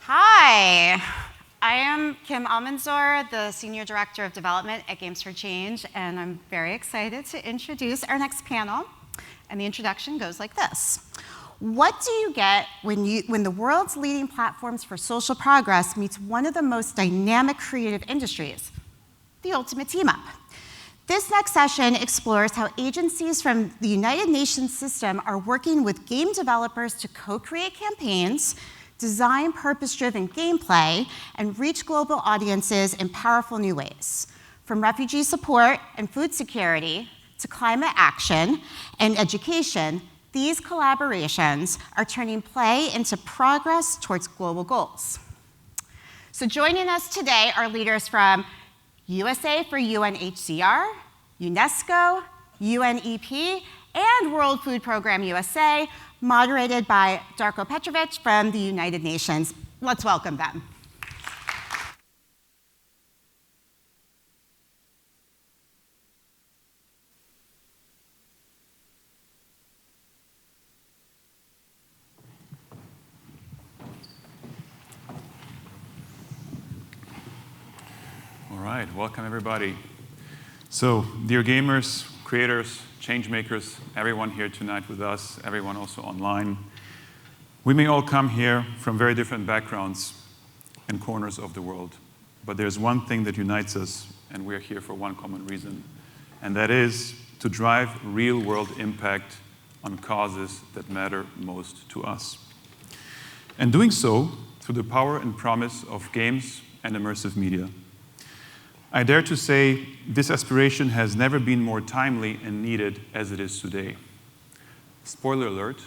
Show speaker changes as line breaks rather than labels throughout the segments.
Hi, I am Kim Almanzor, the Senior Director of Development at Games for Change, and I'm very excited to introduce our next panel. And the introduction goes like this. What do you get when the world's leading platforms for social progress meets one of the most dynamic creative industries, the ultimate team-up? This next session explores how agencies from the United Nations system are working with game developers to co-create campaigns, design purpose-driven gameplay, and reach global audiences in powerful new ways. From refugee support and food security to climate action and education, these collaborations are turning play into progress towards global goals. So joining us today are leaders from USA for UNHCR, UNESCO, UNEP, and World Food Program USA, moderated by Darko Petrovic from the United Nations. Let's welcome them.
All right, welcome everybody. So, dear gamers, creators, change makers, everyone here tonight with us, everyone also online. We may all come here from very different backgrounds and corners of the world, but there's one thing that unites us, and we're here for one common reason, and that is to drive real-world impact on causes that matter most to us. And doing so through the power and promise of games and immersive media. I dare to say this aspiration has never been more timely and needed as it is today. Spoiler alert,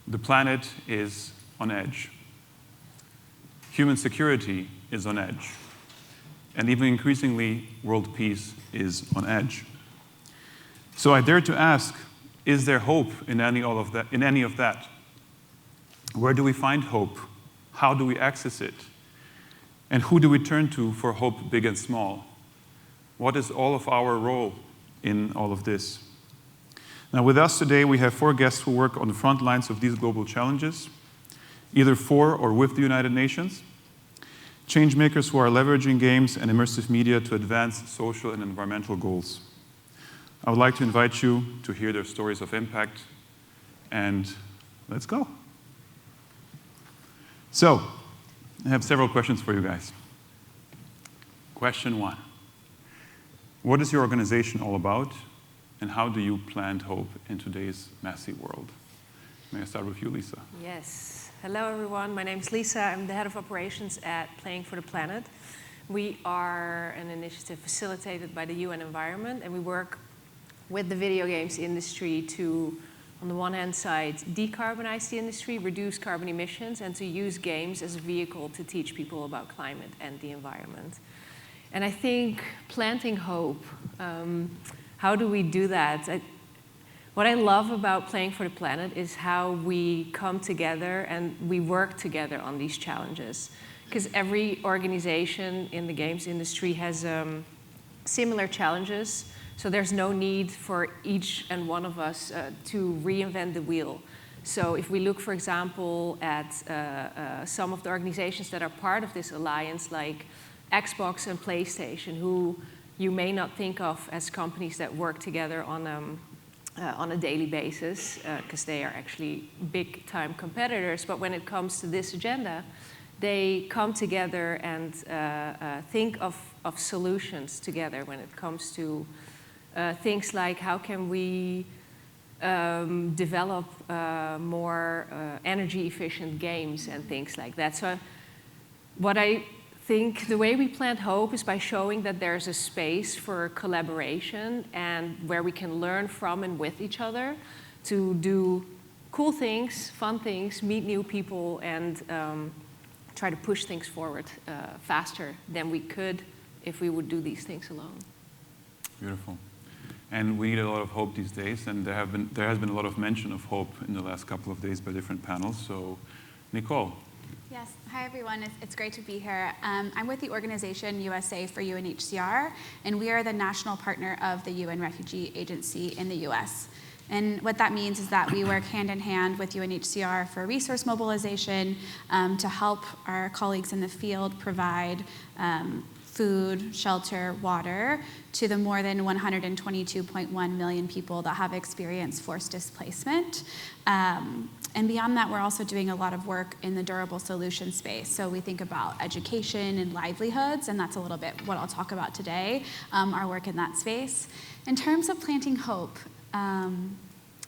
the planet is on edge. Human security is on edge. And even increasingly, world peace is on edge. So I dare to ask, is there hope in any of that? Where do we find hope? How do we access it? And who do we turn to for hope, big and small? What is all of our role in all of this? Now, with us today, we have 4 guests who work on the front lines of these global challenges, either for or with the United Nations, change makers who are leveraging games and immersive media to advance social and environmental goals. I would like to invite you to hear their stories of impact, and let's go. So, I have several questions for you guys. Question 1. What is your organization all about, and how do you plant hope in today's messy world? May I start with you, Lisa?
Yes. Hello, everyone. My name is Lisa. I'm the head of operations at Playing for the Planet. We are an initiative facilitated by the UN Environment, and we work with the video games industry to, on the one hand side, decarbonize the industry, reduce carbon emissions, and to use games as a vehicle to teach people about climate and the environment. And I think planting hope, how do we do that? What I love about Playing for the Planet is how we come together and we work together on these challenges. Because every organization in the games industry has similar challenges. So there's no need for each and one of us to reinvent the wheel. So if we look, for example, at some of the organizations that are part of this alliance, like Xbox and PlayStation, who you may not think of as companies that work together on a daily basis, because they are actually big-time competitors. But when it comes to this agenda, they come together and think of solutions together when it comes to things like how can we develop more energy-efficient games and things like that. So what I think the way we plant hope is by showing that there's a space for collaboration and where we can learn from and with each other to do cool things, fun things, meet new people, and try to push things forward faster than we could if we would do these things alone.
Beautiful. And we need a lot of hope these days, and there has been a lot of mention of hope in the last couple of days by different panels. So, Nicole.
Yes. Hi, everyone. It's great to be here. I'm with the organization USA for UNHCR, and we are the national partner of the UN Refugee Agency in the US. And what that means is that we work hand in hand with UNHCR for resource mobilization to help our colleagues in the field provide food, shelter, water to the more than 122.1 million people that have experienced forced displacement. And beyond that, we're also doing a lot of work in the durable solution space. So we think about education and livelihoods, and that's a little bit what I'll talk about today, our work in that space. In terms of planting hope,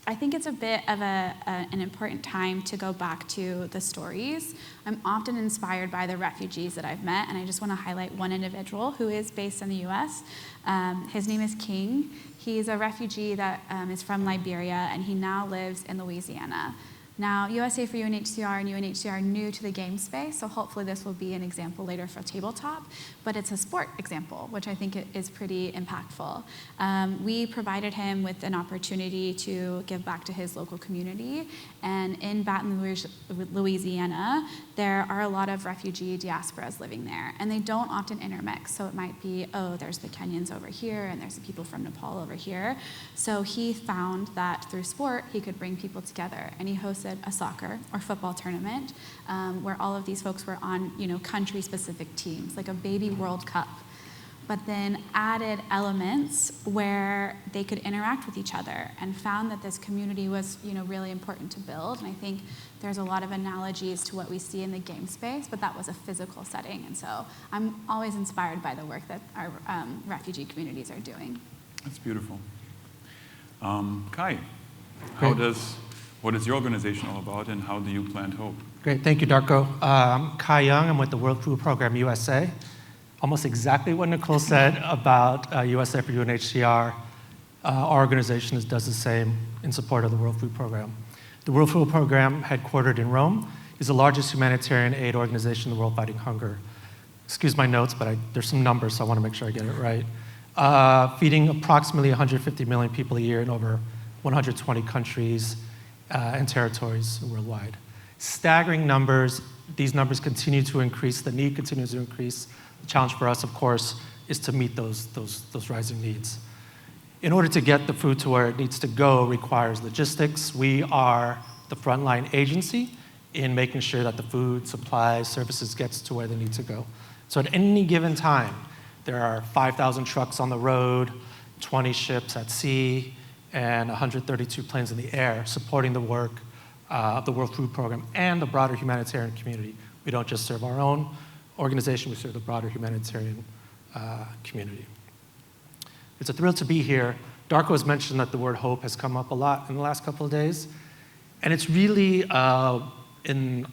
I think it's a bit of an important time to go back to the stories. I'm often inspired by the refugees that I've met, and I just want to highlight one individual who is based in the US. His name is King. He's a refugee that is from Liberia, and he now lives in Louisiana. Now, USA for UNHCR and UNHCR are new to the game space, so hopefully this will be an example later for tabletop, but it's a sport example, which I think is pretty impactful. We provided him with an opportunity to give back to his local community, and in Baton Rouge, Louisiana, there are a lot of refugee diasporas living there, and they don't often intermix, so it might be, oh, there's the Kenyans over here, and there's the people from Nepal over here. So he found that through sport, he could bring people together, and he hosted a soccer or football tournament where all of these folks were on, country-specific teams, like a baby World Cup, but then added elements where they could interact with each other and found that this community was, really important to build. And I think there's a lot of analogies to what we see in the game space, but that was a physical setting. And so I'm always inspired by the work that our refugee communities are doing.
That's beautiful. Kai,
Great.
What is your organization all about, and how do you plant hope?
Great, thank you, Darko. I'm Kai Young. I'm with the World Food Program USA. Almost exactly what Nicole said about USA for UNHCR. Our organization does the same in support of the World Food Program. The World Food Program, headquartered in Rome, is the largest humanitarian aid organization in the world fighting hunger. Excuse my notes, but there's some numbers, so I want to make sure I get it right. Feeding approximately 150 million people a year in over 120 countries and territories worldwide. Staggering numbers. These numbers continue to increase. The need continues to increase. The challenge for us, of course, is to meet those rising needs. In order to get the food to where it needs to go requires logistics. We are the frontline agency in making sure that the food, supplies, services gets to where they need to go. So at any given time, there are 5,000 trucks on the road, 20 ships at sea, and 132 planes in the air supporting the work of the World Food Program and the broader humanitarian community. We don't just serve our own organization, we serve the broader humanitarian community. It's a thrill to be here. Darko has mentioned that the word hope has come up a lot in the last couple of days, and it's really heartening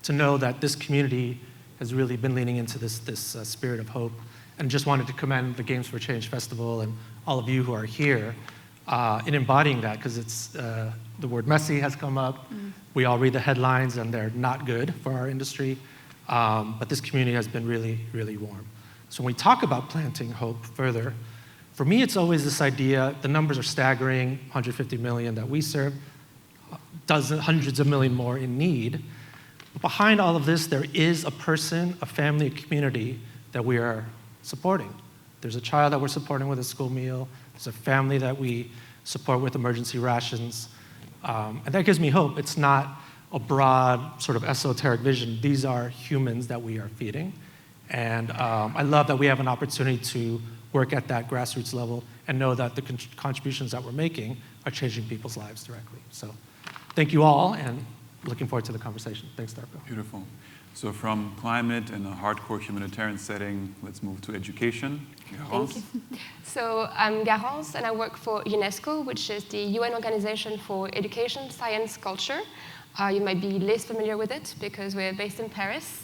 to know that this community has really been leaning into this spirit of hope, and just wanted to commend the Games for Change Festival and all of you who are here in embodying that, because it's the word messy has come up. We all read the headlines, and they're not good for our industry, but this community has been really, really warm. So when we talk about planting hope further, for me, it's always this idea, the numbers are staggering, 150 million that we serve, hundreds of million more in need. But behind all of this, there is a person, a family, a community that we are supporting. There's a child that we're supporting with a school meal. There's a family that we support with emergency rations. And that gives me hope. It's not a broad sort of esoteric vision. These are humans that we are feeding. And I love that we have an opportunity to work at that grassroots level and know that the contributions that we're making are changing people's lives directly. So thank you all, and looking forward to the conversation. Thanks, Darko.
Beautiful. So from climate and a hardcore humanitarian setting, let's move to education. Garance.
Thank you. So I'm Garance, and I work for UNESCO, which is the UN Organization for Education, Science, Culture. You might be less familiar with it because we're based in Paris.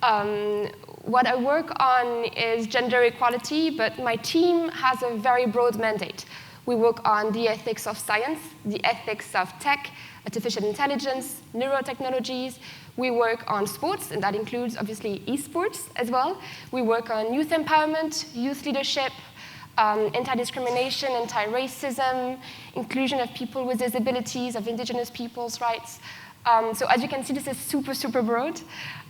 What I work on is gender equality, but my team has a very broad mandate. We work on the ethics of science, the ethics of tech, artificial intelligence, neurotechnologies. We work on sports, and that includes, obviously, esports as well. We work on youth empowerment, youth leadership, anti-discrimination, anti-racism, inclusion of people with disabilities, of indigenous peoples' rights. So as you can see, this is super, super broad.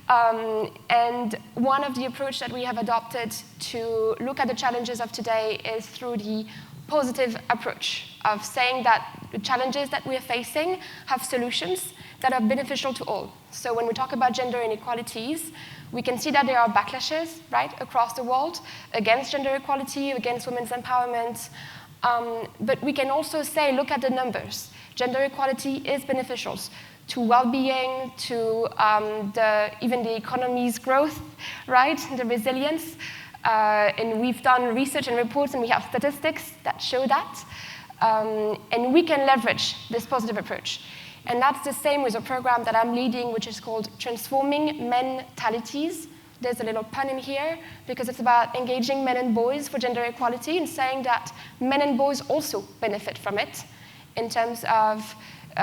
And one of the approaches that we have adopted to look at the challenges of today is through the positive approach. of saying that the challenges that we're facing have solutions that are beneficial to all. So when we talk about gender inequalities, we can see that there are backlashes, right, across the world against gender equality, against women's empowerment. But we can also say, look at the numbers. Gender equality is beneficial to well-being, to even the economy's growth, right, the resilience. And we've done research and reports, and we have statistics that show that. And we can leverage this positive approach. And that's the same with a program that I'm leading, which is called Transforming Mentalities. There's a little pun in here, because it's about engaging men and boys for gender equality and saying that men and boys also benefit from it in terms of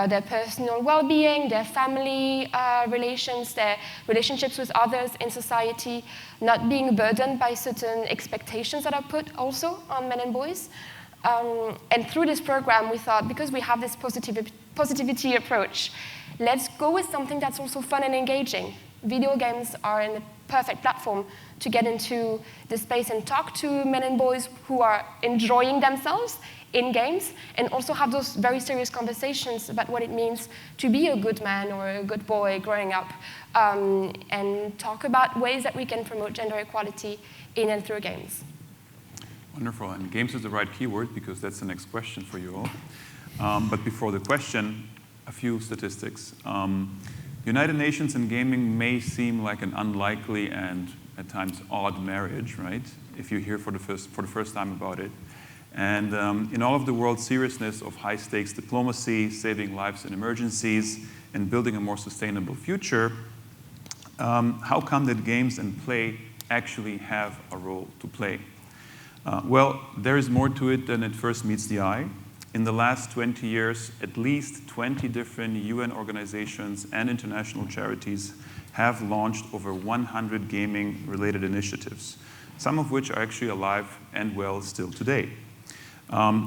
their personal well-being, their family relations, their relationships with others in society, not being burdened by certain expectations that are put also on men and boys. And through this program, we thought, because we have this positivity approach, let's go with something that's also fun and engaging. Video games are a perfect platform to get into the space and talk to men and boys who are enjoying themselves in games, and also have those very serious conversations about what it means to be a good man or a good boy growing up, and talk about ways that we can promote gender equality in and through games.
Wonderful, and games is the right keyword, because that's the next question for you all. But before the question, a few statistics. United Nations and gaming may seem like an unlikely and at times odd marriage, right? If you hear for the first time about it. And in all of the world's seriousness of high-stakes diplomacy, saving lives in emergencies, and building a more sustainable future, how come that games and play actually have a role to play? Well, there is more to it than it first meets the eye. In the last 20 years, at least 20 different UN organizations and international charities have launched over 100 gaming-related initiatives, some of which are actually alive and well still today.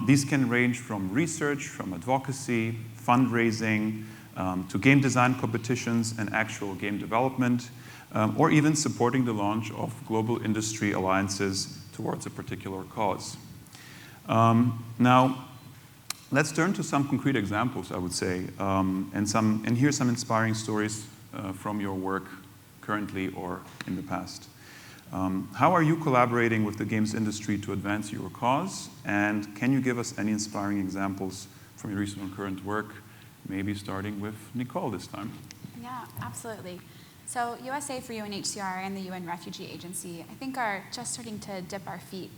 These can range from research, from advocacy, fundraising, to game design competitions and actual game development, or even supporting the launch of global industry alliances towards a particular cause. Now, let's turn to some concrete examples, I would say, and hear some inspiring stories from your work currently or in the past. How are you collaborating with the games industry to advance your cause? And can you give us any inspiring examples from your recent and current work, maybe starting with Nicole this time?
Yeah, absolutely. So USA for UNHCR and the UN Refugee Agency, I think, are just starting to dip our feet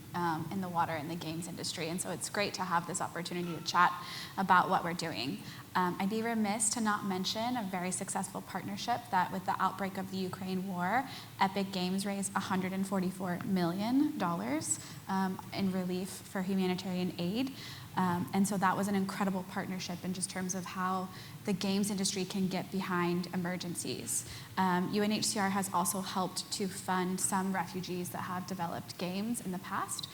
in the water in the games industry. And so it's great to have this opportunity to chat about what we're doing. I'd be remiss to not mention a very successful partnership that with the outbreak of the Ukraine war, Epic Games raised $144 million in relief for humanitarian aid. And so that was an incredible partnership in just terms of how the games industry can get behind emergencies. UNHCR has also helped to fund some refugees that have developed games in the past.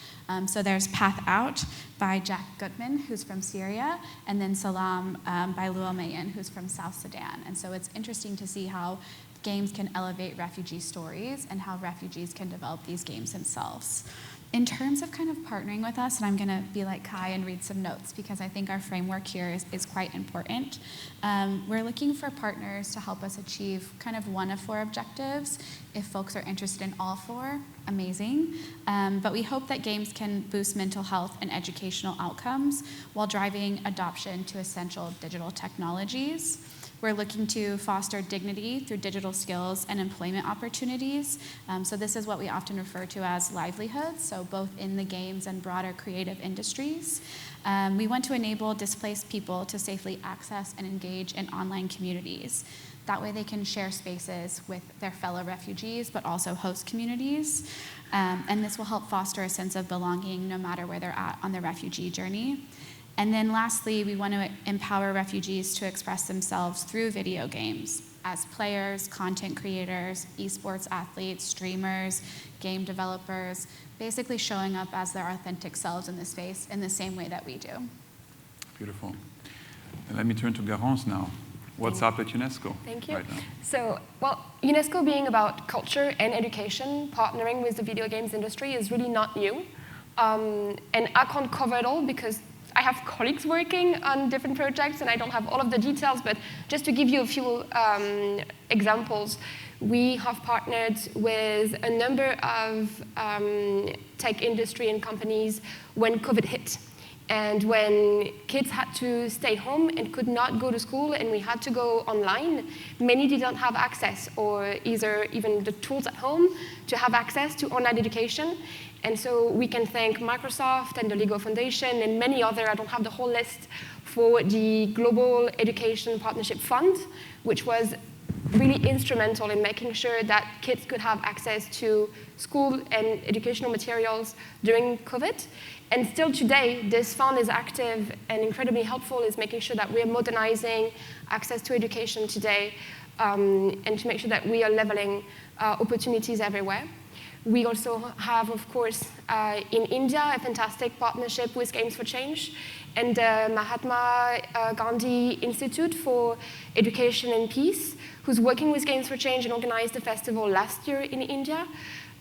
So there's Path Out by Jack Gutman, who's from Syria, and then Salam by Luel Mayen, who's from South Sudan. And so it's interesting to see how games can elevate refugee stories and how refugees can develop these games themselves. In terms of kind of partnering with us, and I'm going to be like Kai and read some notes because I think our framework here is quite important. We're looking for partners to help us achieve kind of one of 4 objectives. If folks are interested in all 4, amazing. But we hope that games can boost mental health and educational outcomes while driving adoption to essential digital technologies. We're looking to foster dignity through digital skills and employment opportunities. So this is what we often refer to as livelihoods, so both in the games and broader creative industries. We want to enable displaced people to safely access and engage in online communities. That way they can share spaces with their fellow refugees, but also host communities. And this will help foster a sense of belonging no matter where they're at on their refugee journey. And then lastly, we want to empower refugees to express themselves through video games as players, content creators, esports athletes, streamers, game developers, basically showing up as their authentic selves in the space in the same way that we do.
Beautiful. And let me turn to Garance now. What's up at UNESCO?
Thank you.
Right now?
So, well, UNESCO being about culture and education, partnering with the video games industry is really not new. And I can't cover it all because I have colleagues working on different projects, and I don't have all of the details, but just to give you a few examples, we have partnered with a number of tech industry and companies when COVID hit. And when kids had to stay home and could not go to school and we had to go online, many did not have access or either even the tools at home to have access to online education. And so we can thank Microsoft and the Lego Foundation and many other, I don't have the whole list, for the Global Education Partnership Fund, which was really instrumental in making sure that kids could have access to school and educational materials during COVID. And still today, this fund is active and incredibly helpful in making sure that we're modernizing access to education today and to make sure that we are leveling opportunities everywhere. We also have, of course, in India, a fantastic partnership with Games for Change and the Mahatma Gandhi Institute for Education and Peace, who's working with Games for Change and organized a festival last year in India.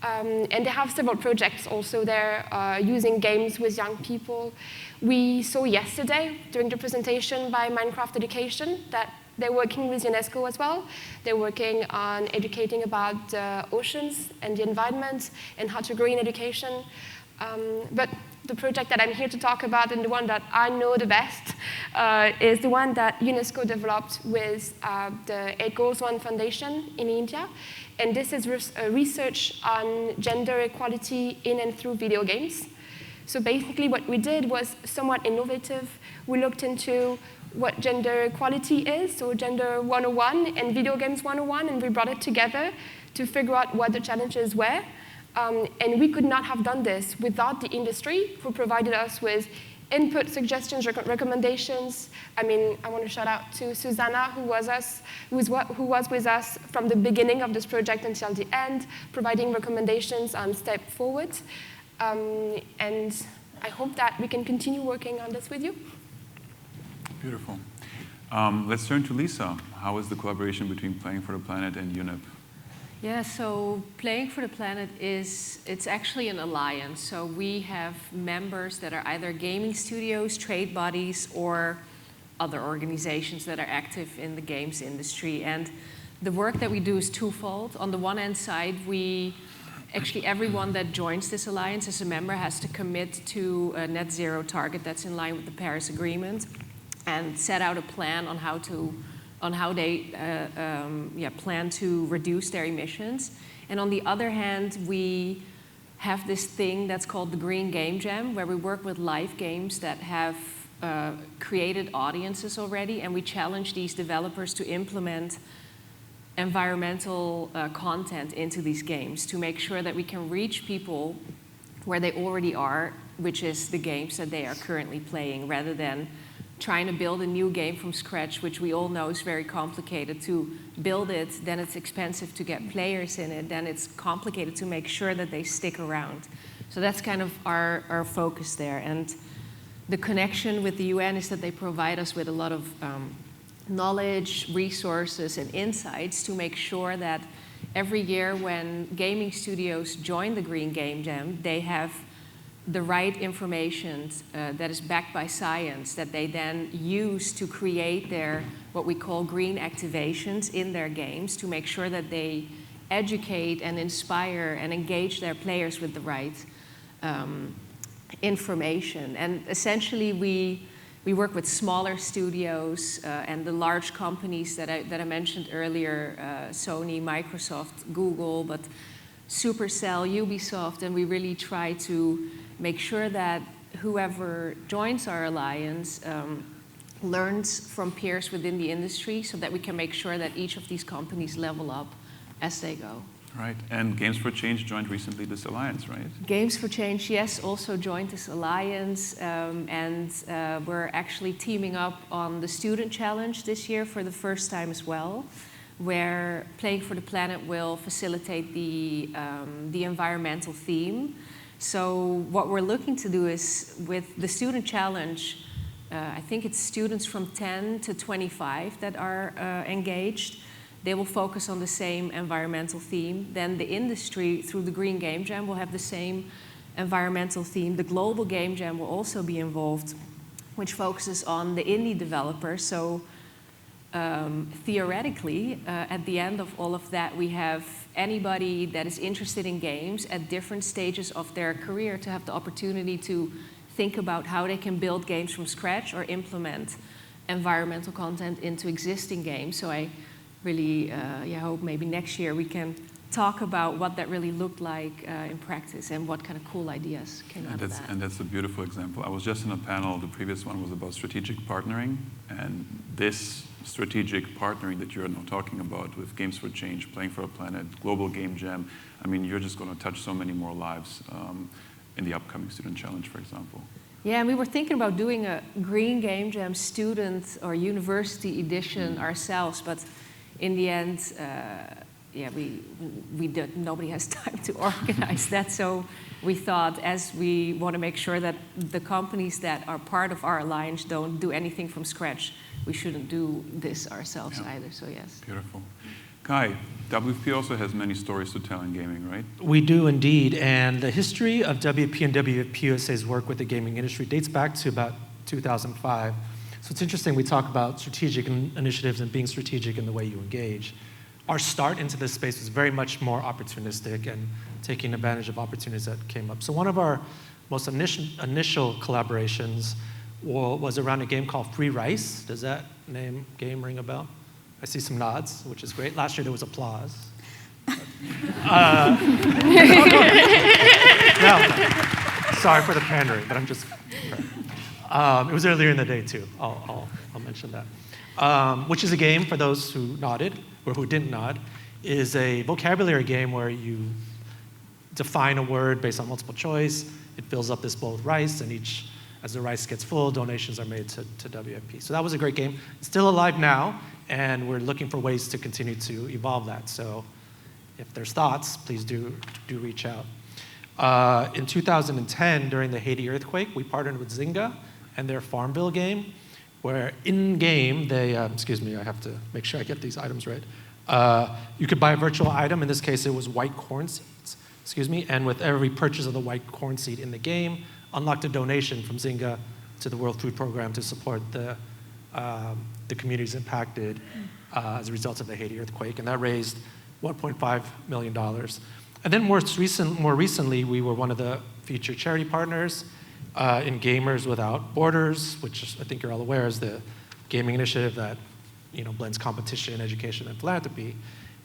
And they have several projects also there using games with young people. We saw yesterday during the presentation by Minecraft Education that they're working with UNESCO as well. They're working on educating about the oceans and the environment and how to green education. But the project that I'm here to talk about and the one that I know the best is the one that UNESCO developed with the 8 Goals 1 Foundation in India. And this is research on gender equality in and through video games. So basically what we did was somewhat innovative. We looked into what gender equality is, so gender 101 and video games 101, and we brought it together to figure out what the challenges were. And we could not have done this without the industry, who provided us with input, suggestions, recommendations. I mean, I want to shout out to Susanna, who was with us from the beginning of this project until the end, providing recommendations on step forward. And I hope that we can continue working on this with you.
Beautiful. Let's turn to Lisa. How is the collaboration between Playing for the Planet and UNEP?
Yeah, so Playing for the Planet it's actually an alliance. So we have members that are either gaming studios, trade bodies, or other organizations that are active in the games industry. And the work that we do is twofold. On the one hand side, actually everyone that joins this alliance as a member has to commit to a net zero target that's in line with the Paris Agreement and set out a plan on how they plan to reduce their emissions. And on the other hand, we have this thing that's called the Green Game Jam, where we work with live games that have created audiences already, and we challenge these developers to implement environmental content into these games to make sure that we can reach people where they already are, which is the games that they are currently playing, rather than trying to build a new game from scratch, which we all know is very complicated to build it, then it's expensive to get players in it, then it's complicated to make sure that they stick around. So that's kind of our focus there. And the connection with the UN is that they provide us with a lot of knowledge, resources, and insights to make sure that every year when gaming studios join the Green Game Jam, they have the right information that is backed by science that they then use to create their, what we call green activations in their games, to make sure that they educate and inspire and engage their players with the right information. And essentially we work with smaller studios and the large companies that I mentioned earlier, Sony, Microsoft, Google, but Supercell, Ubisoft, and we really try to make sure that whoever joins our alliance learns from peers within the industry so that we can make sure that each of these companies level up as they go.
Right, and Games for Change joined recently this alliance, right?
Games for Change, yes, also joined this alliance, and we're actually teaming up on the Student Challenge this year for the first time as well, where Playing for the Planet will facilitate the environmental theme. So what we're looking to do is, with the Student Challenge, I think it's students from 10 to 25 that are engaged. They will focus on the same environmental theme. Then the industry, through the Green Game Jam, will have the same environmental theme. The Global Game Jam will also be involved which focuses on the indie developers. So theoretically, at the end of all of that, we have anybody that is interested in games at different stages of their career to have the opportunity to think about how they can build games from scratch or implement environmental content into existing games. So I really hope maybe next year we can talk about what that really looked like in practice and what kind of cool ideas came out of that.
And that's a beautiful example. I was just in a panel, the previous one was about strategic partnering, and this strategic partnering that you're now talking about with Games for Change, Playing for a Planet, Global Game Jam, I mean, you're just going to touch so many more lives in the upcoming Student Challenge, for example.
Yeah, and we were thinking about doing a Green Game Jam student or university edition ourselves, but in the end, nobody has time to organize that. So we thought, as we want to make sure that the companies that are part of our alliance don't do anything from scratch, we shouldn't do this ourselves either. So yes.
Beautiful. Kai, WFP also has many stories to tell in gaming, right?
We do indeed, and the history of WFP and WFP USA's work with the gaming industry dates back to about 2005. So it's interesting, we talk about strategic initiatives and being strategic in the way you engage. Our start into this space was very much more opportunistic and taking advantage of opportunities that came up. So one of our most initial collaborations was around a game called Free Rice. Does that game ring a bell? I see some nods, which is great. Last year there was applause. Sorry for the pandering, but I'm just. It was earlier in the day too. I'll mention that. Which is a game, for those who nodded or who didn't nod, is a vocabulary game where you define a word based on multiple choice. It fills up this bowl with rice, and as the rice gets full, donations are made to WFP. So that was a great game. It's still alive now, and we're looking for ways to continue to evolve that. So if there's thoughts, please do reach out. In 2010, during the Haiti earthquake, we partnered with Zynga and their Farmville game, where in-game they, excuse me, I have to make sure I get these items right. You could buy a virtual item. In this case, it was white corn seeds, and with every purchase of the white corn seed in the game, unlocked a donation from Zynga to the World Food Program to support the communities impacted as a result of the Haiti earthquake, and that raised $1.5 million. And then more recently, we were one of the featured charity partners in Gamers Without Borders, which I think you're all aware is the gaming initiative that blends competition, education, and philanthropy.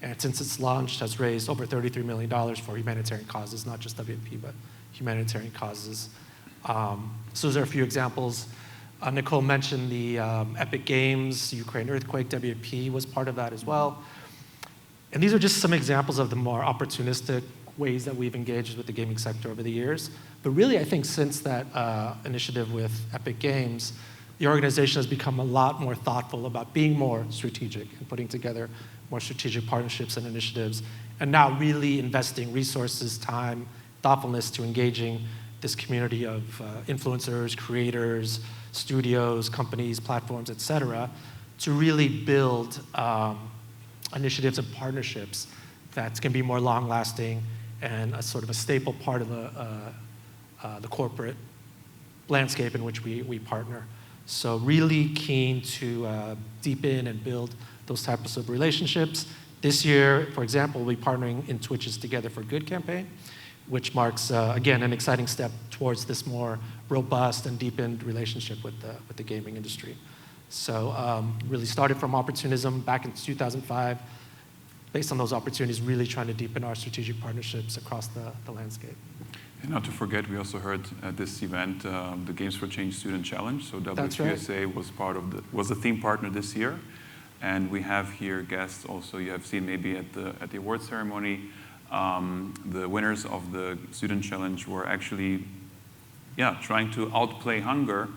And since its launch, has raised over $33 million for humanitarian causes, not just WFP, but humanitarian causes. So those are a few examples. Nicole mentioned the Epic Games, Ukraine earthquake, WFP was part of that as well. And these are just some examples of the more opportunistic ways that we've engaged with the gaming sector over the years. But really, I think since that initiative with Epic Games, the organization has become a lot more thoughtful about being more strategic and putting together more strategic partnerships and initiatives, and now really investing resources, time, thoughtfulness to engaging this community of influencers, creators, studios, companies, platforms, et cetera, to really build initiatives and partnerships that can be more long-lasting and a sort of a staple part of the corporate landscape in which we partner. So really keen to deepen and build those types of relationships. This year, for example, we'll be partnering in Twitch's Together for Good campaign, which marks, again, an exciting step towards this more robust and deepened relationship with the gaming industry. So really started from opportunism back in 2005, based on those opportunities, really trying to deepen our strategic partnerships across the landscape.
And not to forget, we also heard at this event the Games for Change Student Challenge. So
WFUSA
right. was a theme partner this year, and we have here guests also. You have seen maybe at the award ceremony, the winners of the Student Challenge were actually, trying to outplay hunger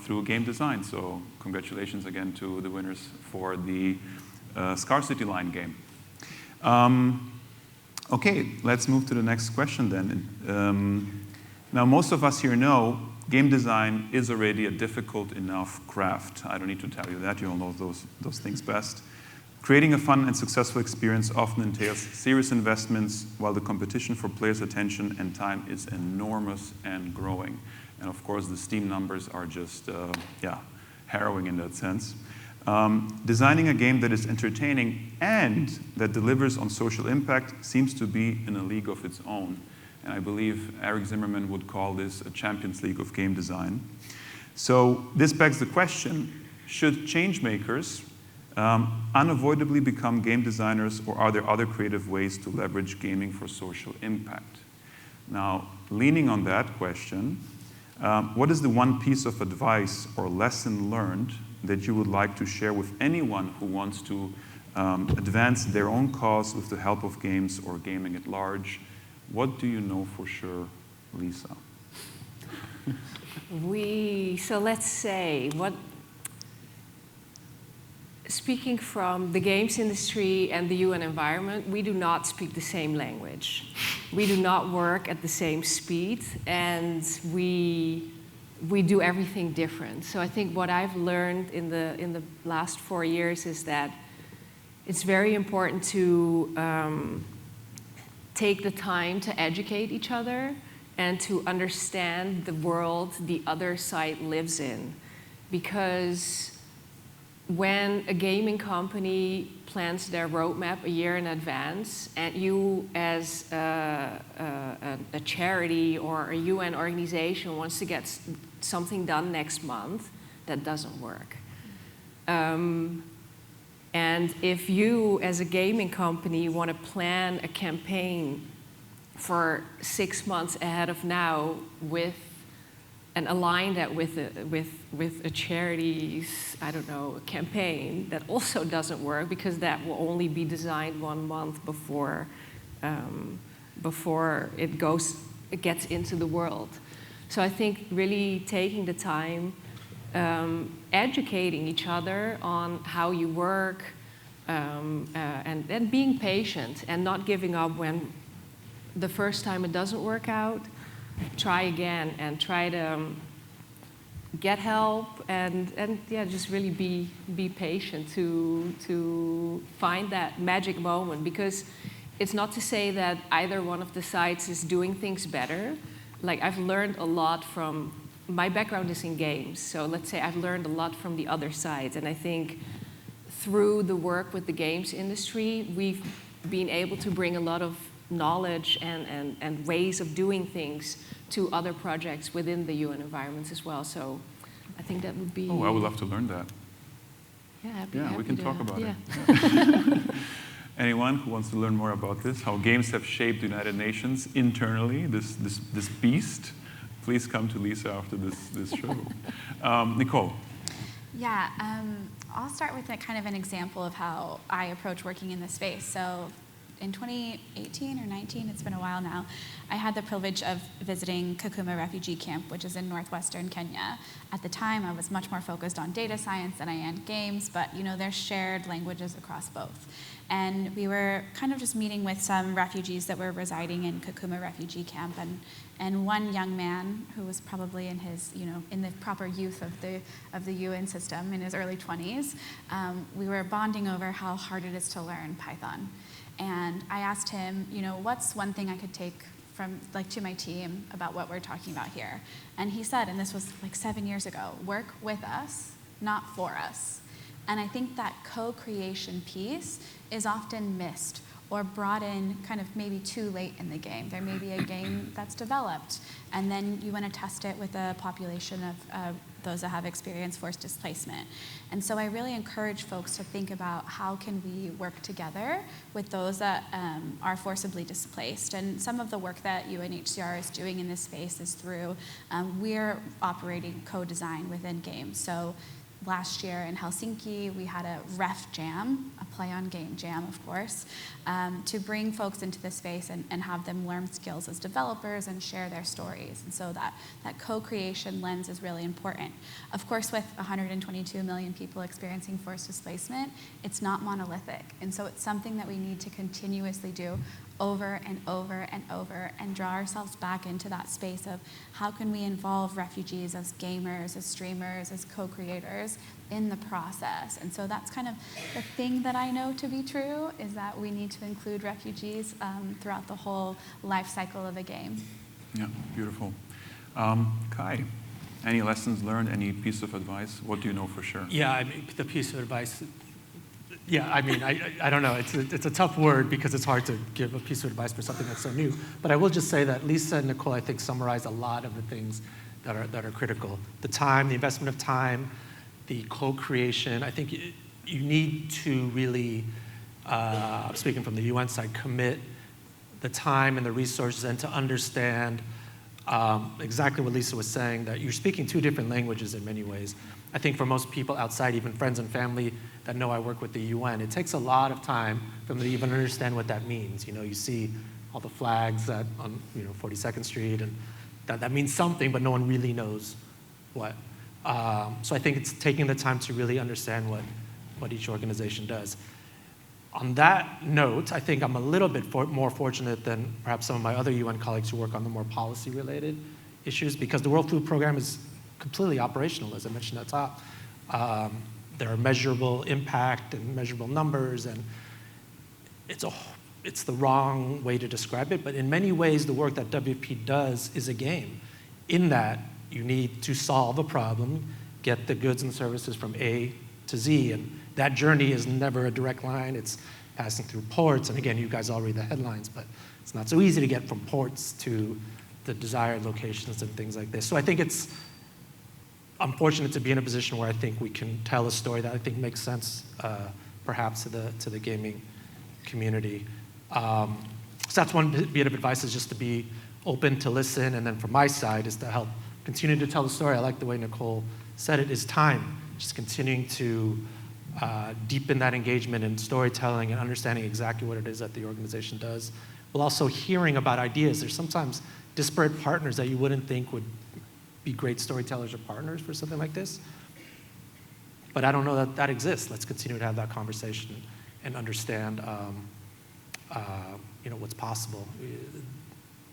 through game design. So congratulations again to the winners for the Scarcity Line game. Okay, let's move to the next question then. Now, most of us here know game design is already a difficult enough craft. I don't need to tell you that. You all know those things best. Creating a fun and successful experience often entails serious investments, while the competition for players' attention and time is enormous and growing. And of course, the Steam numbers are just, harrowing in that sense. Designing a game that is entertaining and that delivers on social impact seems to be in a league of its own. And I believe Eric Zimmerman would call this a Champions League of game design. So this begs the question, should change makers unavoidably become game designers, or are there other creative ways to leverage gaming for social impact? Now, leaning on that question, what is the one piece of advice or lesson learned that you would like to share with anyone who wants to advance their own cause with the help of games or gaming at large? What do you know for sure, Lisa?
So let's say, speaking from the games industry and the UN environment, we do not speak the same language. We do not work at the same speed, and we do everything different. So I think what I've learned in the last 4 years is that it's very important to take the time to educate each other and to understand the world the other side lives in. Because when a gaming company plans their roadmap a year in advance, and you as a charity or a UN organization wants to get something done next month, that doesn't work. And if you as a gaming company want to plan a campaign for 6 months ahead of now and align that with a charity's, I don't know, campaign, that also doesn't work, because that will only be designed 1 month before it gets into the world. So I think really taking the time, educating each other on how you work, and being patient and not giving up when the first time it doesn't work out. Try again and try to get help and just really be patient to find that magic moment, because it's not to say that either one of the sides is doing things better. Like, I've learned a lot from, my background is in games, so let's say I've learned a lot from the other sides, and I think through the work with the games industry, we've been able to bring a lot of knowledge and ways of doing things to other projects within the UN environments as well. So I think that would be...
Oh, I would love to learn that.
Yeah,
we can talk about
it.
Anyone who wants to learn more about this, how games have shaped the United Nations internally, this beast, please come to Lisa after this show. Nicole.
Yeah, I'll start with kind of an example of how I approach working in this space. So in 2018 or 19, it's been a while now, I had the privilege of visiting Kakuma refugee camp, which is in northwestern Kenya. At the time, I was much more focused on data science than I am games, but there's shared languages across both. And we were kind of just meeting with some refugees that were residing in Kakuma refugee camp, and one young man who was probably in his, in the proper youth of the UN system, in his early 20s, we were bonding over how hard it is to learn Python. And I asked him, what's one thing I could take from, to my team about what we're talking about here? And he said, and this was 7 years ago, work with us, not for us. And I think that co-creation piece is often missed or brought in kind of maybe too late in the game. There may be a game that's developed, and then you want to test it with a population of those that have experienced forced displacement. And so I really encourage folks to think about how can we work together with those that are forcibly displaced. And some of the work that UNHCR is doing in this space is through, we're operating co-design within games. So last year in Helsinki, we had a ref jam, a play on game jam, of course, to bring folks into the space and have them learn skills as developers and share their stories. And so that co-creation lens is really important. Of course, with 122 million people experiencing forced displacement, it's not monolithic. And so it's something that we need to continuously do over and over and over, and draw ourselves back into that space of how can we involve refugees as gamers, as streamers, as co-creators in the process. And so that's kind of the thing that I know to be true, is that we need to include refugees throughout the whole life cycle of a game.
Yeah, beautiful. Kai, any lessons learned, any piece of advice? What do you know for sure?
Yeah, I mean, the piece of advice, yeah, I mean, I don't know. It's a tough word because it's hard to give a piece of advice for something that's so new. But I will just say that Lisa and Nicole, I think, summarized a lot of the things that are critical. The time, the investment of time, the co-creation. I think you need to really, speaking from the UN side, commit the time and the resources and to understand exactly what Lisa was saying, that you're speaking two different languages in many ways. I think for most people outside, even friends and family that know I work with the UN, it takes a lot of time for them to even understand what that means. You know, you see all the flags on 42nd Street, and that means something, but no one really knows what. So I think it's taking the time to really understand what each organization does. On that note, I think I'm a little bit more fortunate than perhaps some of my other UN colleagues who work on the more policy-related issues, because the World Food Program is completely operational, as I mentioned at the top. There are measurable impact and measurable numbers, and it's the wrong way to describe it, but in many ways, the work that WFP does is a game, in that you need to solve a problem, get the goods and services from A to Z, and that journey is never a direct line. It's passing through ports, and again, you guys all read the headlines, but it's not so easy to get from ports to the desired locations and things like this. So I think I'm fortunate to be in a position where I think we can tell a story that I think makes sense, perhaps to the gaming community. So that's one bit of advice, is just to be open to listen, and then from my side is to help continue to tell the story. I like the way Nicole said it, is time. Just continuing to deepen that engagement in storytelling and understanding exactly what it is that the organization does, while also hearing about ideas. There's sometimes disparate partners that you wouldn't think would be great storytellers or partners for something like this. But I don't know that exists. Let's continue to have that conversation and understand what's possible.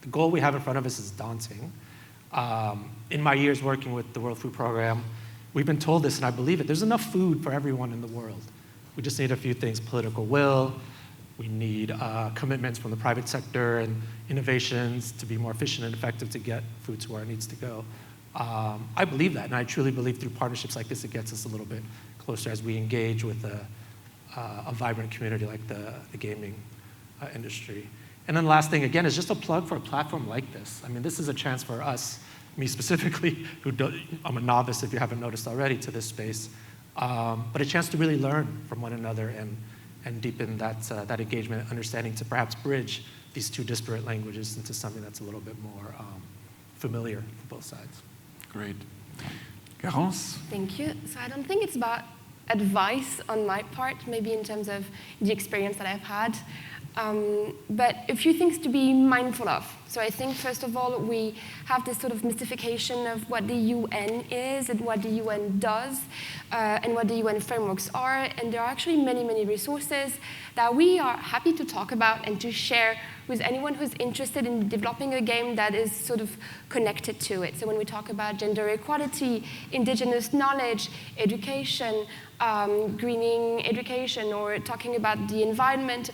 The goal we have in front of us is daunting. In my years working with the World Food Program, we've been told this, and I believe it. There's enough food for everyone in the world. We just need a few things: political will. We need commitments from the private sector and innovations to be more efficient and effective to get food to where it needs to go. I believe that, and I truly believe through partnerships like this, it gets us a little bit closer as we engage with a vibrant community like the gaming industry. And then the last thing, again, is just a plug for a platform like this. I mean, this is a chance for us, me specifically, I'm a novice if you haven't noticed already to this space, but a chance to really learn from one another and deepen that engagement, understanding, to perhaps bridge these two disparate languages into something that's a little bit more familiar for both sides.
Great. Garance?
Thank you. So I don't think it's about advice on my part, maybe in terms of the experience that I've had, but a few things to be mindful of. So I think, first of all, we have this sort of mystification of what the UN is and what the UN does and what the UN frameworks are. And there are actually many, many resources that we are happy to talk about and to share with anyone who's interested in developing a game that is sort of connected to it. So when we talk about gender equality, indigenous knowledge, education, greening education, or talking about the environment,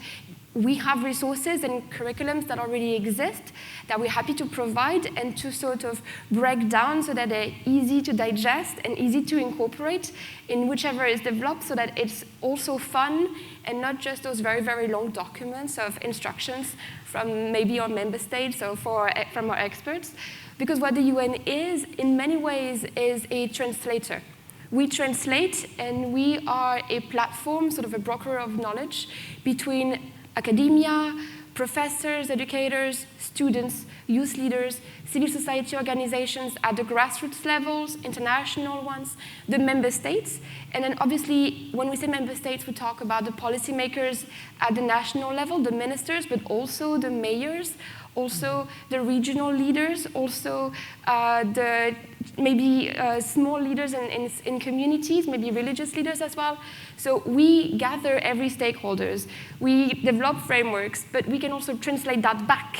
we have resources and curriculums that already exist that we're happy to provide and to sort of break down so that they're easy to digest and easy to incorporate in whichever is developed, so that it's also fun and not just those very, very long documents of instructions from maybe our member states or from our experts. Because what the UN is, in many ways, is a translator. We translate, and we are a platform, sort of a broker of knowledge between academia, professors, educators, students, youth leaders, civil society organizations at the grassroots levels, international ones, the member states. And then obviously, when we say member states, we talk about the policymakers at the national level, the ministers, but also the mayors, also the regional leaders, also the maybe small leaders in communities, maybe religious leaders as well. So we gather every stakeholders. We develop frameworks, but we can also translate that back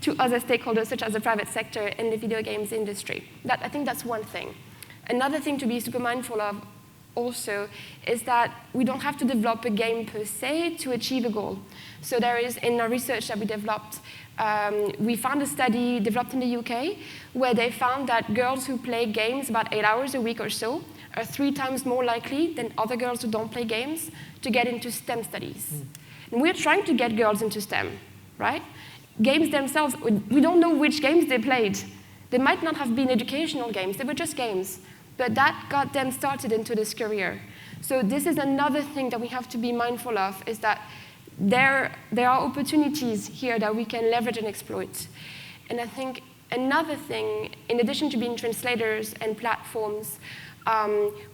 to other stakeholders, such as the private sector and the video games industry. I think that's one thing. Another thing to be super mindful of also is that we don't have to develop a game per se to achieve a goal. So there is, in our research that we developed, we found a study developed in the UK where they found that girls who play games about 8 hours a week or so are 3 times more likely than other girls who don't play games to get into STEM studies. And we're trying to get girls into STEM, right? Games themselves, we don't know which games they played. They might not have been educational games, they were just games. But that got them started into this career. So this is another thing that we have to be mindful of, is that there are opportunities here that we can leverage and exploit. And I think another thing, in addition to being translators and platforms,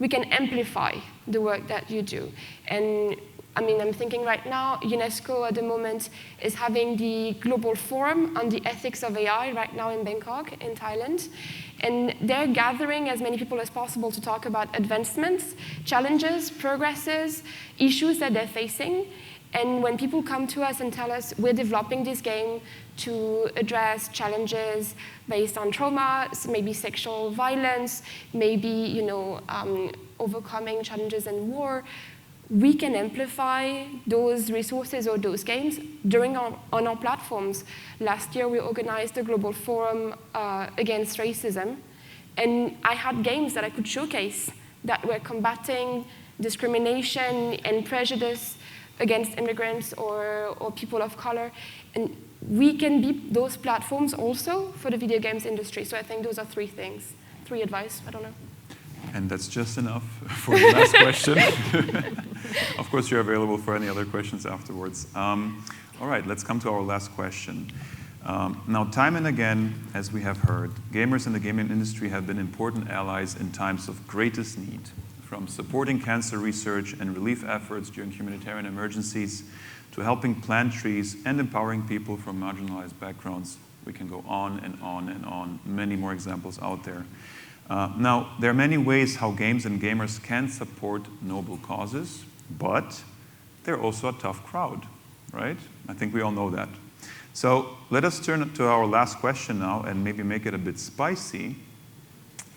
we can amplify the work that you do. And I mean, I'm thinking right now, UNESCO at the moment is having the Global Forum on the Ethics of AI right now in Bangkok, in Thailand. And they're gathering as many people as possible to talk about advancements, challenges, progresses, issues that they're facing. And when people come to us and tell us we're developing this game to address challenges based on trauma, maybe sexual violence, maybe overcoming challenges in war, we can amplify those resources or those games on our platforms. Last year, we organized a global forum against racism, and I had games that I could showcase that were combating discrimination and prejudice against immigrants or people of color. And we can be those platforms also for the video games industry. So I think those are 3 things, 3 advice, I don't know.
And that's just enough for the last question. Of course, you're available for any other questions afterwards. All right, let's come to our last question. Now, time and again, as we have heard, gamers in the gaming industry have been important allies in times of greatest need, from supporting cancer research and relief efforts during humanitarian emergencies to helping plant trees and empowering people from marginalized backgrounds. We can go on and on and on, many more examples out there. Now, there are many ways how games and gamers can support noble causes, but they're also a tough crowd, right? I think we all know that. So let us turn to our last question now and maybe make it a bit spicy.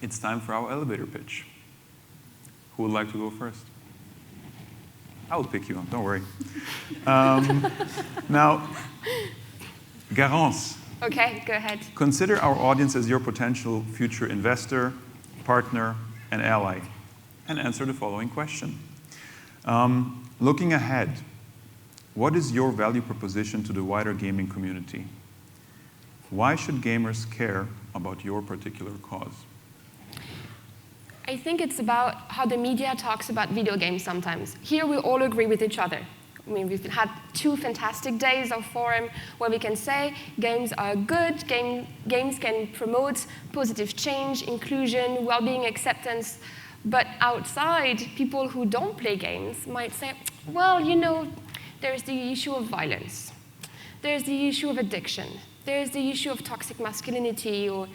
It's time for our elevator pitch. Who would like to go first? I'll pick you up, don't worry. Now, Garance.
Okay, go ahead.
Consider our audience as your potential future investor, partner, and ally, and answer the following question. Looking ahead, what is your value proposition to the wider gaming community? Why should gamers care about your particular cause?
I think it's about how the media talks about video games sometimes. Here we all agree with each other. I mean, we've had 2 fantastic days of forum where we can say games are good, games can promote positive change, inclusion, well-being, acceptance. But outside, people who don't play games might say, well, there's the issue of violence. There's the issue of addiction. There's the issue of toxic masculinity, or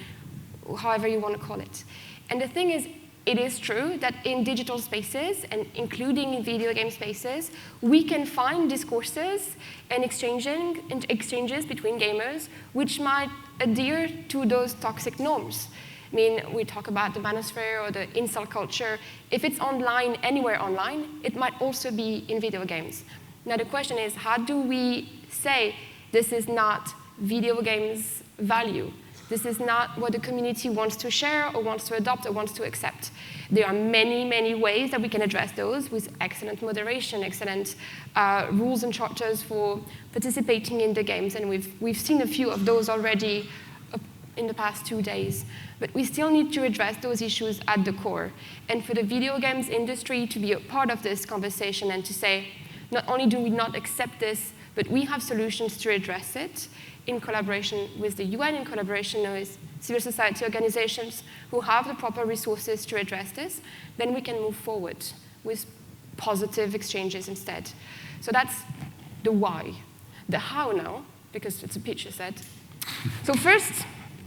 however you want to call it. And the thing is, it is true that in digital spaces, and including in video game spaces, we can find discourses and exchanges between gamers which might adhere to those toxic norms. I mean, we talk about the manosphere or the incel culture. If it's online, anywhere online, it might also be in video games. Now the question is, how do we say this is not video games value? This is not what the community wants to share or wants to adopt or wants to accept. There are many, many ways that we can address those with excellent moderation, excellent rules and charters for participating in the games. And we've seen a few of those already in the past 2 days. But we still need to address those issues at the core. And for the video games industry to be a part of this conversation and to say, not only do we not accept this, but we have solutions to address it, in collaboration with the UN, in collaboration with civil society organizations who have the proper resources to address this, then we can move forward with positive exchanges instead. So that's the why. The how now, because it's a pitch, I said. So first,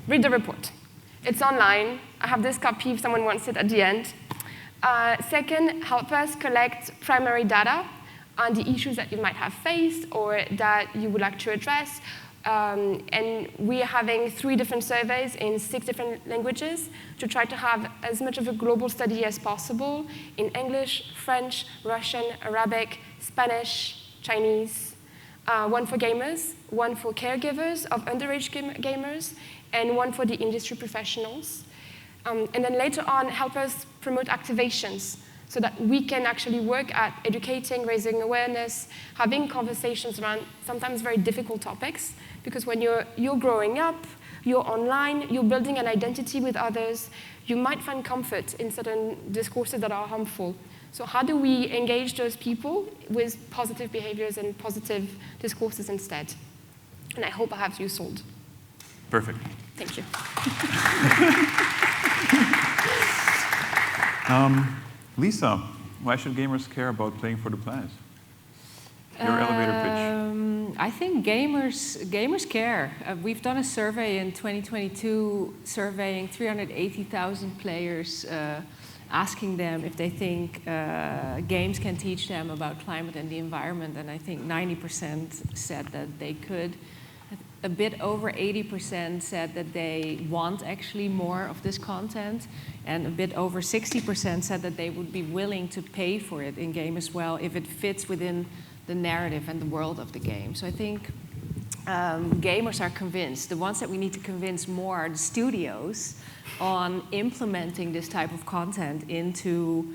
read the report. It's online. I have this copy if someone wants it at the end. Second, help us collect primary data on the issues that you might have faced or that you would like to address. And we are having 3 different surveys in 6 different languages to try to have as much of a global study as possible in English, French, Russian, Arabic, Spanish, Chinese, one for gamers, one for caregivers of underage gamers, and one for the industry professionals. And then later on, help us promote activations so that we can actually work at educating, raising awareness, having conversations around sometimes very difficult topics. Because when you're growing up, you're online, you're building an identity with others, you might find comfort in certain discourses that are harmful. So how do we engage those people with positive behaviors and positive discourses instead? And I hope I have you sold.
Perfect.
Thank you.
Lisa, why should gamers care about playing for the planet? Your elevator pitch.
I think gamers care. We've done a survey in 2022 surveying 380,000 players, asking them if they think games can teach them about climate and the environment, and I think 90% said that they could. A bit over 80% said that they want actually more of this content, and a bit over 60% said that they would be willing to pay for it in game as well if it fits within the narrative and the world of the game. So I think gamers are convinced. The ones that we need to convince more are the studios on implementing this type of content into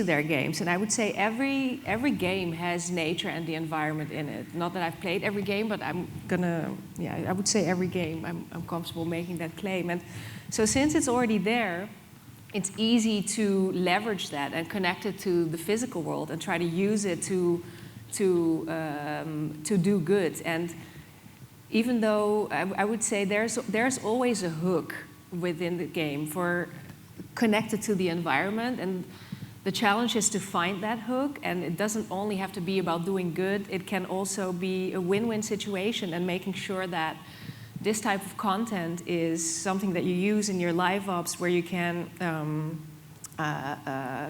their games. And I would say every game has nature and the environment in it. Not that I've played every game, but I would say every game I'm comfortable making that claim. And so since it's already there, it's easy to leverage that and connect it to the physical world and try to use it to do good. And even though I would say there's always a hook within the game for connected to the environment, and the challenge is to find that hook, and it doesn't only have to be about doing good, it can also be a win-win situation and making sure that this type of content is something that you use in your live ops where you can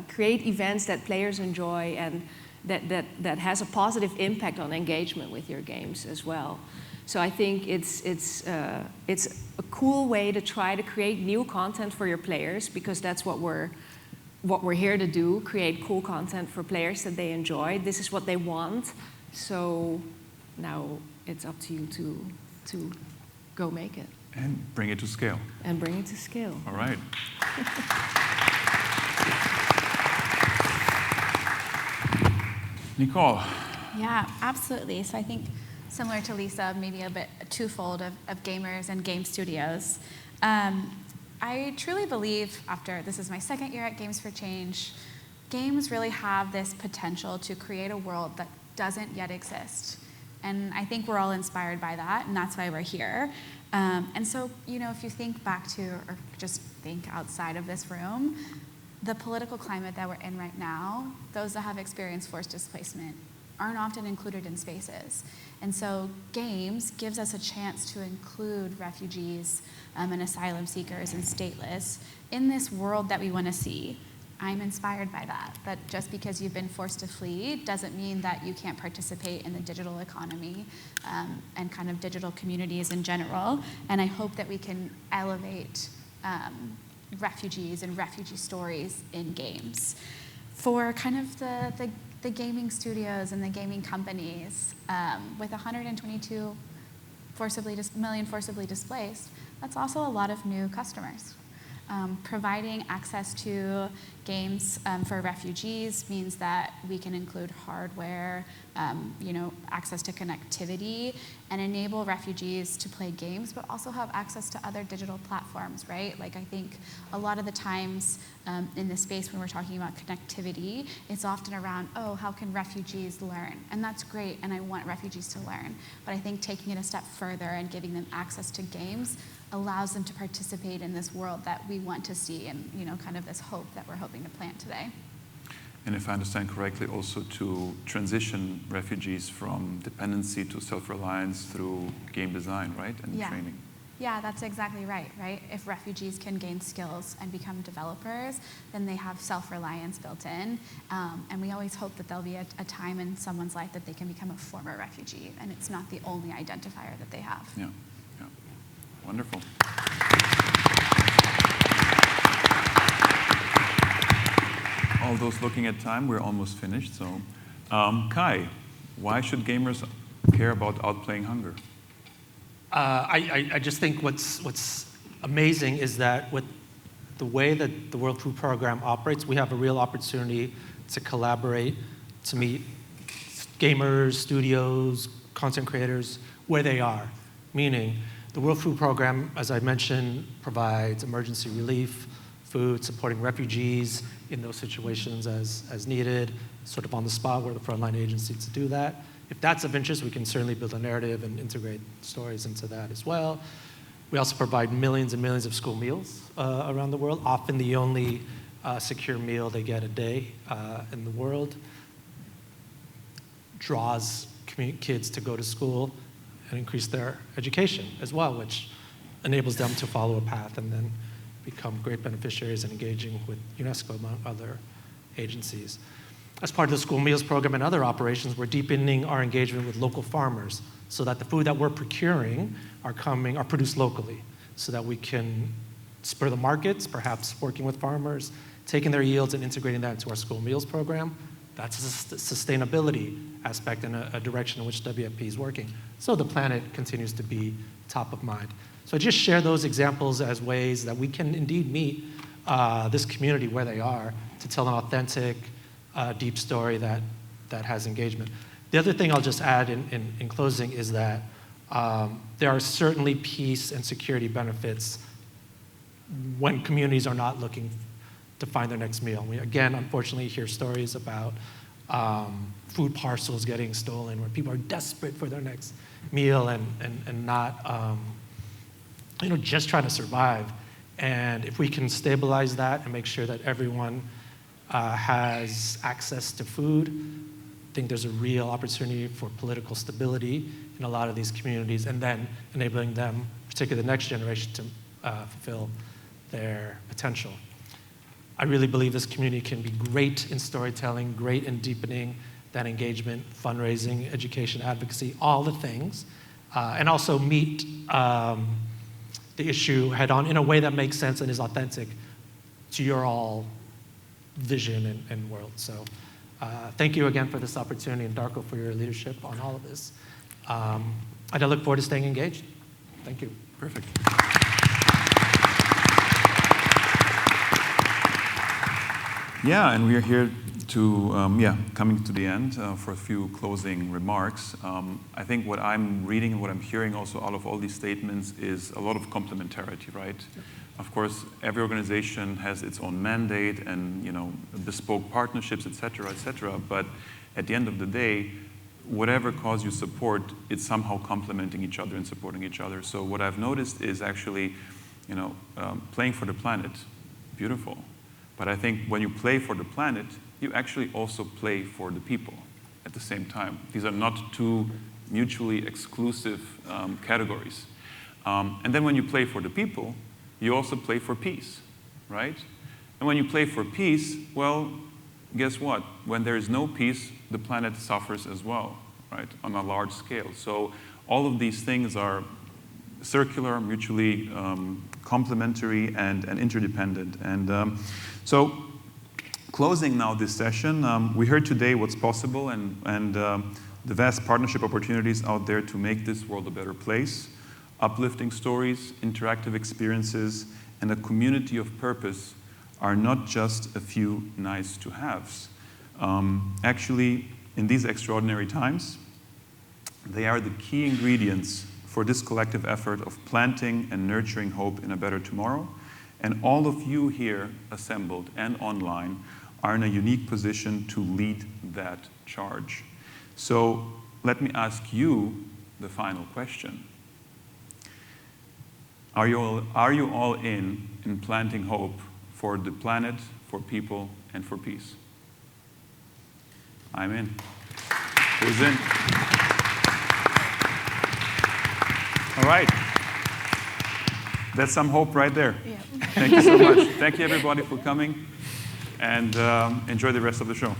create events that players enjoy and that has a positive impact on engagement with your games as well. So I think it's a cool way to try to create new content for your players, because that's what we're here to do, create cool content for players that they enjoy. This is what they want. So now it's up to you to go make it.
And bring it to scale.
And bring it to scale.
All right. Nicole.
Yeah, absolutely. So I think similar to Lisa, maybe a bit twofold of gamers and game studios. I truly believe, this is my second year at Games for Change, games really have this potential to create a world that doesn't yet exist. And I think we're all inspired by that, and that's why we're here. And so, if you think back to, or just think outside of this room, the political climate that we're in right now, those that have experienced forced displacement aren't often included in spaces. And so games gives us a chance to include refugees and asylum seekers and stateless in this world that we want to see. I'm inspired by that. That just because you've been forced to flee doesn't mean that you can't participate in the digital economy and kind of digital communities in general. And I hope that we can elevate refugees and refugee stories in games. For kind of the gaming studios and the gaming companies, with 122 million forcibly displaced, that's also a lot of new customers. Providing access to games for refugees means that we can include hardware, access to connectivity, and enable refugees to play games, but also have access to other digital platforms, right? Like I think a lot of the times in this space when we're talking about connectivity, it's often around, how can refugees learn? And that's great, and I want refugees to learn. But I think taking it a step further and giving them access to games allows them to participate in this world that we want to see, and kind of this hope that we're hoping to plant today.
And if I understand correctly, also to transition refugees from dependency to self-reliance through game design, right? And training.
Yeah, that's exactly right? If refugees can gain skills and become developers, then they have self-reliance built in. And we always hope that there'll be a time in someone's life that they can become a former refugee, and it's not the only identifier that they have.
Yeah. Wonderful. All those looking at time, we're almost finished. So, Kai, why should gamers care about outplaying hunger?
I just think what's amazing is that with the way that the World Food Program operates, we have a real opportunity to collaborate, to meet gamers, studios, content creators where they are. Meaning, the World Food Program, as I mentioned, provides emergency relief, food, supporting refugees in those situations as needed, sort of on the spot. We're the frontline agency to do that. If that's of interest, we can certainly build a narrative and integrate stories into that as well. We also provide millions and millions of school meals around the world, often the only secure meal they get a day in the world. Draws kids to go to school and increase their education as well, which enables them to follow a path and then become great beneficiaries and engaging with UNESCO among other agencies. As part of the school meals program and other operations, we're deepening our engagement with local farmers so that the food that we're procuring are produced locally, so that we can spur the markets, perhaps working with farmers, taking their yields and integrating that into our school meals program. That's a sustainability aspect and a direction in which WFP is working. So the planet continues to be top of mind. So I just share those examples as ways that we can indeed meet this community where they are to tell an authentic, deep story that has engagement. The other thing I'll just add in closing is that there are certainly peace and security benefits when communities are not looking to find their next meal. We, again, unfortunately, hear stories about food parcels getting stolen, where people are desperate for their next meal and not just trying to survive. And if we can stabilize that and make sure that everyone has access to food, I think there's a real opportunity for political stability in a lot of these communities, and then enabling them, particularly the next generation, to fulfill their potential. I really believe this community can be great in storytelling, great in deepening that engagement, fundraising, education, advocacy, all the things, and also meet the issue head on in a way that makes sense and is authentic to your all vision and world. So thank you again for this opportunity, and Darko for your leadership on all of this. And I look forward to staying engaged. Thank you.
Perfect. Yeah, and we are here to, coming to the end for a few closing remarks. I think what I'm reading and what I'm hearing also out of all these statements is a lot of complementarity, right? Yeah. Of course, every organization has its own mandate and, bespoke partnerships, et cetera, but at the end of the day, whatever cause you support, it's somehow complementing each other and supporting each other. So what I've noticed is actually, playing for the planet, beautiful. But I think when you play for the planet, you actually also play for the people at the same time. These are not two mutually exclusive categories. And then when you play for the people, you also play for peace, right? And when you play for peace, well, guess what? When there is no peace, the planet suffers as well, right, on a large scale. So all of these things are circular, mutually complementary, and interdependent. And so closing now this session, we heard today what's possible and the vast partnership opportunities out there to make this world a better place. Uplifting stories, interactive experiences, and a community of purpose are not just a few nice-to-haves. Actually, in these extraordinary times, they are the key ingredients for this collective effort of planting and nurturing hope in a better tomorrow. And all of you here assembled and online are in a unique position to lead that charge. So let me ask you the final question. Are you all in planting hope for the planet, for people, and for peace? I'm in. Who's in? All right. That's some hope right there. Yeah. Thank you so much. Thank you, everybody, for coming, and enjoy the rest of the show.